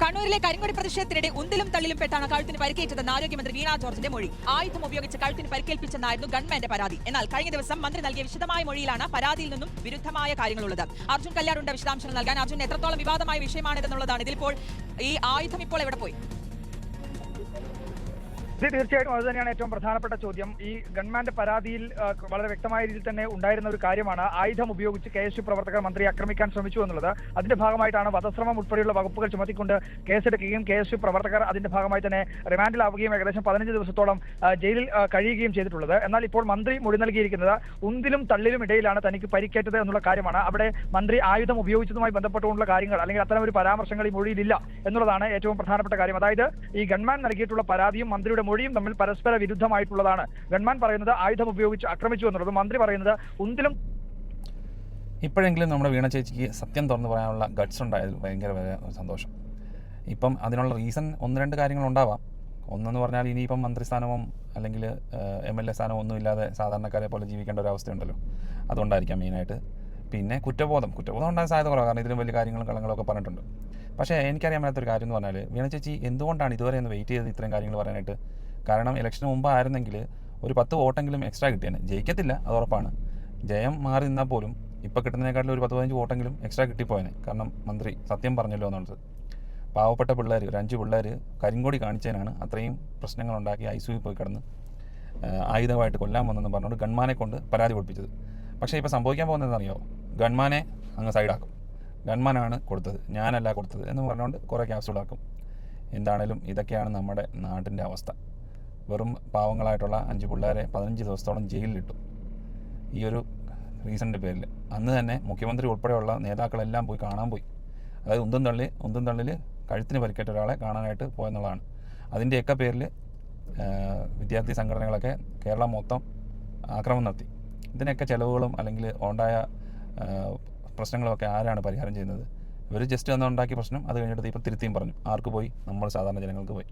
കണ്ണൂരിലെ കരിങ്കൊടി പ്രതിഷേധത്തിനിടെ ഉന്തിലും തള്ളിലും പെട്ടാണ് കഴുത്തിന് പരിക്കേറ്റതെന്ന് ആരോഗ്യമന്ത്രി വീണ ജോർജിന്റെ മൊഴി. ആയുധം ഉപയോഗിച്ച് കഴുത്തിന് പരിക്കേൽപ്പിച്ചെന്നായിരുന്നു ഗവൺമെന്റ് പരാതി. എന്നാൽ കഴിഞ്ഞ ദിവസം മന്ത്രി നൽകിയ വിശദമായ മൊഴിയിലാണ് പരാതിയിൽ നിന്നും വിരുദ്ധമായ കാര്യങ്ങളുള്ളത്. അർജുൻ കല്യാടുണ്ട് വിശദാംശങ്ങൾ നൽകാൻ. അർജുൻ, എത്രത്തോളം വിവാദമായ വിഷയമാണിതെന്നുള്ളതാണ്. ഇതിലിപ്പോൾ ഈ ആയുധം ഇപ്പോൾ എവിടെ പോയി? തീർച്ചയായിട്ടും അത് തന്നെയാണ് ഏറ്റവും പ്രധാനപ്പെട്ട ചോദ്യം. ഈ ഗവൺമെന്റ് പരാതിയിൽ വളരെ വ്യക്തമായ രീതിയിൽ തന്നെ ഉണ്ടായിരുന്ന ഒരു കാര്യമാണ് ആയുധം ഉപയോഗിച്ച് KSU പ്രവർത്തകർ മന്ത്രി ആക്രമിക്കാൻ ശ്രമിച്ചു എന്നുള്ളത്. അതിന്റെ ഭാഗമായിട്ടാണ് വധശ്രമം ഉൾപ്പെടെയുള്ള വകുപ്പുകൾ ചുമത്തിക്കൊണ്ട് കേസെടുക്കുകയും KSU പ്രവർത്തകർ അതിന്റെ ഭാഗമായി തന്നെ റിമാൻഡിലാവുകയും ഏകദേശം 15 ദിവസത്തോളം ജയിലിൽ കഴിയുകയും ചെയ്തിട്ടുള്ളത്. എന്നാൽ ഇപ്പോൾ മന്ത്രി മൊഴി നൽകിയിരിക്കുന്നത് ഉന്തിലും തള്ളിലും ഇടയിലാണ് തനിക്ക് പരിക്കേറ്റത് എന്നുള്ള കാര്യമാണ്. അവിടെ മന്ത്രി ആയുധം ഉപയോഗിച്ചതുമായി ബന്ധപ്പെട്ടുകൊണ്ടുള്ള കാര്യങ്ങൾ അല്ലെങ്കിൽ അത്തരം ഒരു പരാമർശങ്ങൾ ഈ മൊഴിയിലില്ല എന്നുള്ളതാണ് ഏറ്റവും പ്രധാനപ്പെട്ട കാര്യം. അതായത് ഈ ഗവൺമെന്റ് നൽകിയിട്ടുള്ള പരാതിയും മന്ത്രിയുടെ മൊഴിയും തമ്മിൽ പരസ്പര വിരുദ്ധമായിട്ടുള്ളതാണ്. ഗവൺമെന്റ് പറയുന്നത് ആയുധം ഉപയോഗിച്ച് ആക്രമിച്ചു എന്നുള്ളത്, മന്ത്രി പറയുന്നത് ഉന്തിലും. ഇപ്പോഴെങ്കിലും നമ്മുടെ വീണ ചേച്ചിക്ക് സത്യം തുറന്നു പറയാനുള്ള ഗട്ട്സ് ഉണ്ടായതിൽ ഭയങ്കര സന്തോഷം. ഇപ്പം അതിനുള്ള റീസൺ 1-2 കാര്യങ്ങളുണ്ടാവാം. ഒന്നെന്ന് പറഞ്ഞാൽ ഇനിയിപ്പം മന്ത്രിസ്ഥാനവും അല്ലെങ്കിൽ MLA സ്ഥാനവും ഒന്നും ഇല്ലാതെ സാധാരണക്കാരെ പോലെ ജീവിക്കേണ്ട ഒരു അവസ്ഥയുണ്ടല്ലോ, അതുകൊണ്ടായിരിക്കാം മെയിനായിട്ട്. പിന്നെ കുറ്റബോധം ഉണ്ടാകാൻ സാധ്യത കുറവാണ്, കാരണം ഇതിലും വലിയ കാര്യങ്ങളും കളങ്ങളൊക്കെ പറഞ്ഞിട്ടുണ്ട്. പക്ഷേ എനിക്കറിയാൻ പറ്റാത്തൊരു കാര്യം എന്ന് പറഞ്ഞാൽ വീണ ചേച്ചി എന്തുകൊണ്ടാണ് ഇതുവരെ ഒന്ന് വെയിറ്റ് ചെയ്ത് ഇത്രയും കാര്യങ്ങൾ പറയാനായിട്ട്? കാരണം ഇലക്ഷന് മുമ്പ് ആയിരുന്നെങ്കിൽ ഒരു 10 വോട്ടെങ്കിലും എക്സ്ട്രാ കിട്ടിയേനെ. ജയിക്കത്തില്ല, അത് ഉറപ്പാണ്. ജയം മാറി നിന്നാൽ പോലും ഇപ്പോൾ കിട്ടുന്നതിനേക്കാട്ടിലും ഒരു 10-15 വോട്ടെങ്കിലും എക്സ്ട്രാ കിട്ടിപ്പോയേനെ. കാരണം മന്ത്രി സത്യം പറഞ്ഞല്ലോ എന്നുള്ളത്. പാവപ്പെട്ട പിള്ളേർ, ഒരു 5 പിള്ളേർ കരിങ്കൊടി കാണിച്ചതിനാണ് അത്രയും പ്രശ്നങ്ങളുണ്ടാക്കി ICU പോയി കിടന്ന് ആയുധമായിട്ട് കൊല്ലാൻ വന്നെന്ന് പറഞ്ഞുകൊണ്ട് ഗൺമാനെ കൊണ്ട് പരാതി കൊടുപ്പിച്ചത്. പക്ഷേ ഇപ്പോൾ സംഭവിക്കാൻ പോകുന്നതെന്നറിയാമോ? ഗൺമാനെ അങ്ങ് സൈഡാക്കും. ഗൺമാനാണ് കൊടുത്തത്, ഞാനല്ല കൊടുത്തത് എന്ന് പറഞ്ഞുകൊണ്ട് കുറേ ക്യാപ്സൂളാക്കും. എന്താണേലും ഇതൊക്കെയാണ് നമ്മുടെ നാട്ടിൻ്റെ അവസ്ഥ. വെറും പാവങ്ങളായിട്ടുള്ള 5 പിള്ളേരെ 15 ദിവസത്തോളം ജയിലിലിട്ടു ഈ ഒരു റീസണിൻ്റെ പേരിൽ. അന്ന് തന്നെ മുഖ്യമന്ത്രി ഉൾപ്പെടെയുള്ള നേതാക്കളെല്ലാം പോയി കാണാൻ പോയി. അതായത് ഉന്തും തള്ളിൽ കഴുത്തിന് പരിക്കേറ്റ ഒരാളെ കാണാനായിട്ട് പോയെന്നുള്ളതാണ്. അതിൻ്റെയൊക്കെ പേരിൽ വിദ്യാർത്ഥി സംഘടനകളൊക്കെ കേരളം മൊത്തം ആക്രമണം നടത്തി. ഇതിനൊക്കെ ചിലവുകളും അല്ലെങ്കിൽ ഉണ്ടായ പ്രശ്നങ്ങളൊക്കെ ആരാണ് പരിഹാരം ചെയ്യുന്നത്? ഇവർ ജസ്റ്റ് ഉണ്ടാക്കിയ പ്രശ്നം അത് കഴിഞ്ഞിട്ട് ഇപ്പം തിരുത്തിയും പറഞ്ഞു. ആർക്ക് പോയി? നമ്മൾ സാധാരണ ജനങ്ങൾക്ക് പോയി.